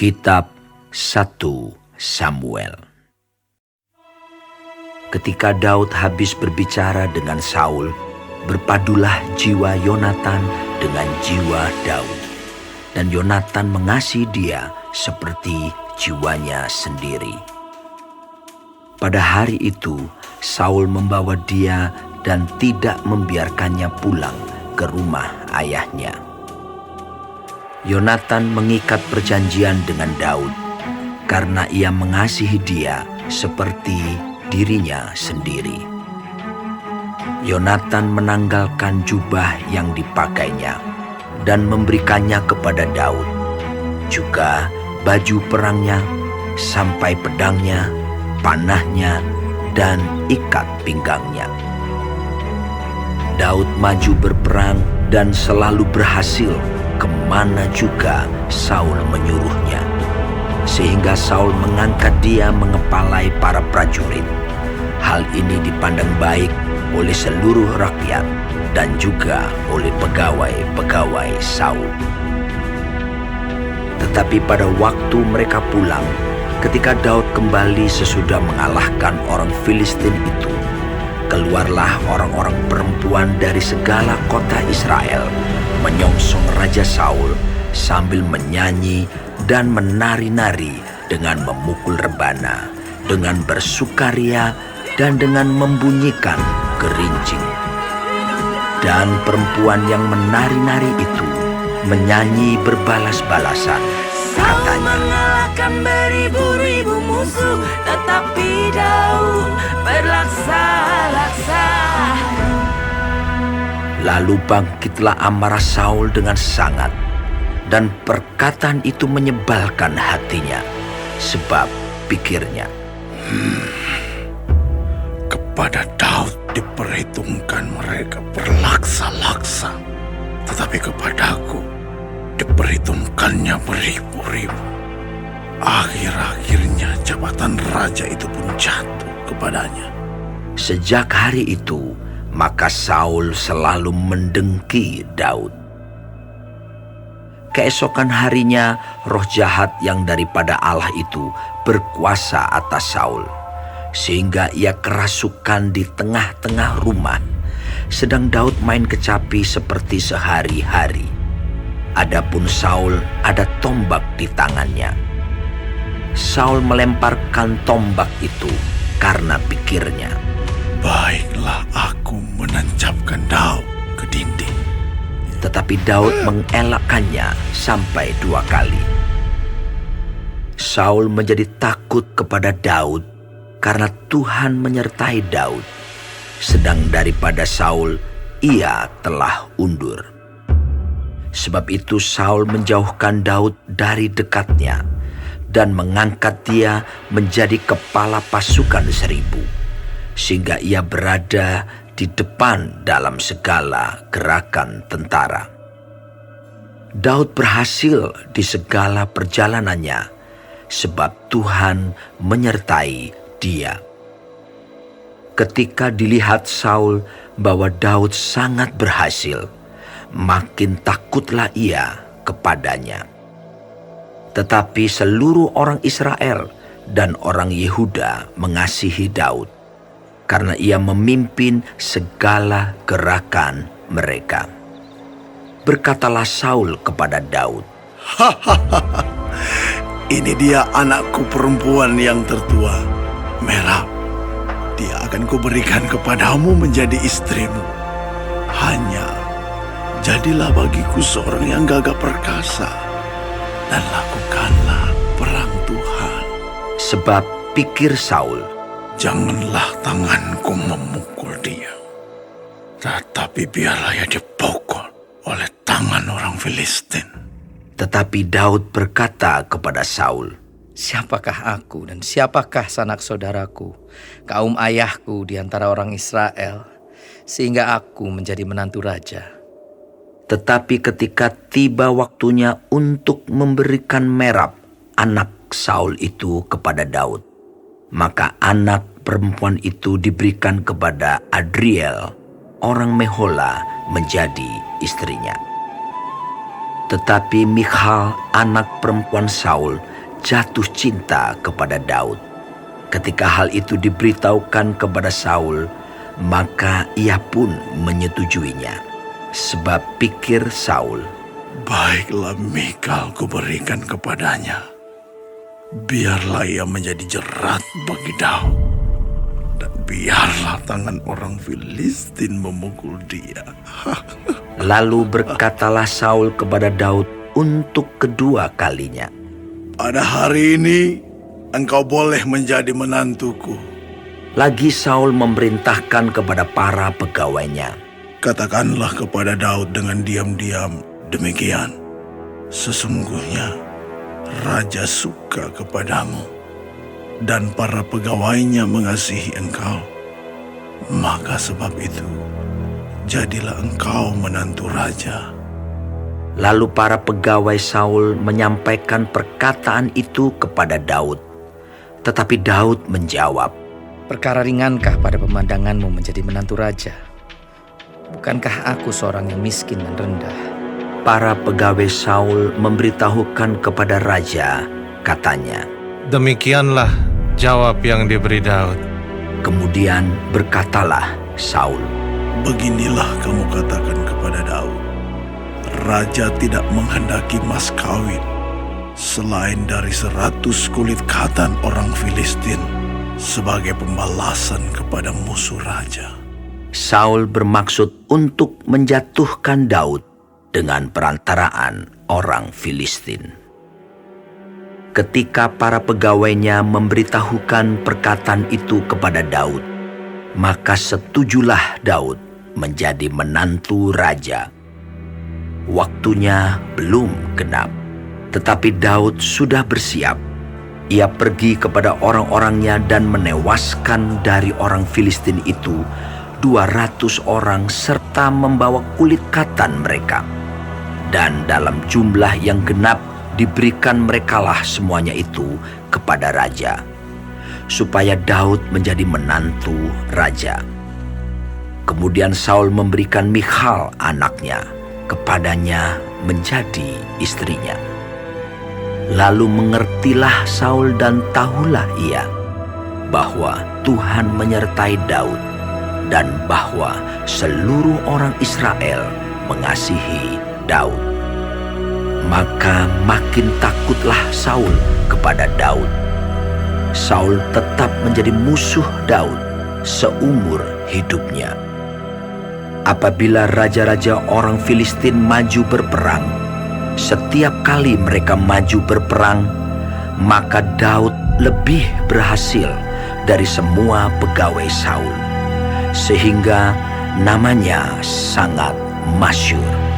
Kitab 1 Samuel. Ketika Daud habis berbicara dengan Saul, berpadulah jiwa Yonatan dengan jiwa Daud. Dan Yonatan mengasihi dia seperti jiwanya sendiri. Pada hari itu, Saul membawa dia dan tidak membiarkannya pulang ke rumah ayahnya. Yonatan mengikat perjanjian dengan Daud karena ia mengasihi dia seperti dirinya sendiri. Yonatan menanggalkan jubah yang dipakainya dan memberikannya kepada Daud, juga baju perangnya, sampai pedangnya, panahnya, dan ikat pinggangnya. Daud maju berperang dan selalu berhasil kemana juga Saul menyuruhnya, sehingga Saul mengangkat dia mengepalai para prajurit. Hal ini dipandang baik oleh seluruh rakyat dan juga oleh pegawai-pegawai Saul. Tetapi pada waktu mereka pulang, ketika Daud kembali sesudah mengalahkan orang Filistin itu, keluarlah orang-orang perempuan dari segala kota Israel menyongsong Raja Saul sambil menyanyi dan menari-nari dengan memukul rebana, dengan bersukaria dan dengan membunyikan gerincing. Dan perempuan yang menari-nari itu menyanyi berbalas-balasan, katanya, mengalahkan beribu-ribu musuh, tetapi Daud berlaksa-laksa. Lalu bangkitlah amarah Saul dengan sangat, dan perkataan itu menyebalkan hatinya, sebab pikirnya, kepada Daud diperhitungkan mereka berlaksa-laksa, tetapi kepadaku diperhitungkannya beribu-ribu. Akhir-akhirnya jabatan raja itu pun jatuh kepadanya. Sejak hari itu, maka Saul selalu mendengki Daud. Keesokan harinya, roh jahat yang daripada Allah itu berkuasa atas Saul, sehingga ia kerasukan di tengah-tengah rumah, sedang Daud main kecapi seperti sehari-hari. Adapun Saul ada tombak di tangannya. Saul melemparkan tombak itu karena pikirnya, baiklah aku menancapkan Daud ke dinding. Tetapi Daud mengelakkannya sampai 2 kali. Saul menjadi takut kepada Daud karena Tuhan menyertai Daud, sedang daripada Saul ia telah undur. Sebab itu Saul menjauhkan Daud dari dekatnya dan mengangkat dia menjadi kepala pasukan 1000, sehingga ia berada di depan dalam segala gerakan tentara. Daud berhasil di segala perjalanannya, sebab Tuhan menyertai dia. Ketika dilihat Saul bahwa Daud sangat berhasil, makin takutlah ia kepadanya. Tetapi seluruh orang Israel dan orang Yehuda mengasihi Daud, karena ia memimpin segala gerakan mereka. Berkatalah Saul kepada Daud, Ini dia anakku perempuan yang tertua, Merab. Dia akan kuberikan kepadamu menjadi istrimu. Hanya jadilah bagiku seorang yang gagah perkasa, dan lakukanlah perang Tuhan. sebab pikir Saul, Janganlah tanganku memukul dia, tetapi biarlah ia dipukul oleh tangan orang Filistin. tetapi Daud berkata kepada Saul, Siapakah aku dan siapakah sanak saudaraku, kaum ayahku di antara orang Israel, sehingga aku menjadi menantu raja? Tetapi ketika tiba waktunya untuk memberikan Merab, anak Saul itu kepada Daud, maka anak perempuan itu diberikan kepada Adriel, orang Mehola, menjadi istrinya. Tetapi Michal, anak perempuan Saul, jatuh cinta kepada Daud. Ketika hal itu diberitahukan kepada Saul, maka ia pun menyetujuinya. Sebab pikir Saul, Baiklah Mikal kuberikan kepadanya. Biarlah ia menjadi jerat bagi Daud. Dan biarlah tangan orang Filistin memukul dia. lalu berkatalah Saul kepada Daud untuk kedua kalinya, Pada hari ini engkau boleh menjadi menantuku. Lagi Saul memerintahkan kepada para pegawainya, Katakanlah kepada Daud dengan diam-diam demikian. Sesungguhnya Raja suka kepadamu dan para pegawainya mengasihi engkau. Maka sebab itu jadilah engkau menantu raja. Lalu para pegawai Saul menyampaikan perkataan itu kepada Daud. Tetapi Daud menjawab, Perkara ringankah pada pemandanganmu menjadi menantu raja? Bukankah aku seorang yang miskin dan rendah? para pegawai Saul memberitahukan kepada raja, katanya. Demikianlah jawab yang diberi Daud. Kemudian berkatalah Saul, Beginilah kamu katakan kepada Daud, Raja tidak menghendaki mas kawin selain dari 100 kulit katan orang Filistin sebagai pembalasan kepada musuh raja. Saul bermaksud untuk menjatuhkan Daud dengan perantaraan orang Filistin. Ketika para pegawainya memberitahukan perkataan itu kepada Daud, maka setujulah Daud menjadi menantu raja. Waktunya belum genap, tetapi Daud sudah bersiap. Ia pergi kepada orang-orangnya dan menewaskan dari orang Filistin itu 200 orang serta membawa kulit katan mereka. Dan dalam jumlah yang genap diberikan merekalah semuanya itu kepada raja, supaya Daud menjadi menantu raja. Kemudian Saul memberikan Michal anaknya kepadanya menjadi istrinya. Lalu mengertilah Saul dan tahulah ia bahwa Tuhan menyertai Daud dan bahwa seluruh orang Israel mengasihi Daud. Maka makin takutlah Saul kepada Daud. Saul tetap menjadi musuh Daud seumur hidupnya. Apabila raja-raja orang Filistin maju berperang, setiap kali mereka maju berperang, maka Daud lebih berhasil dari semua pegawai Saul, sehingga namanya sangat masyhur.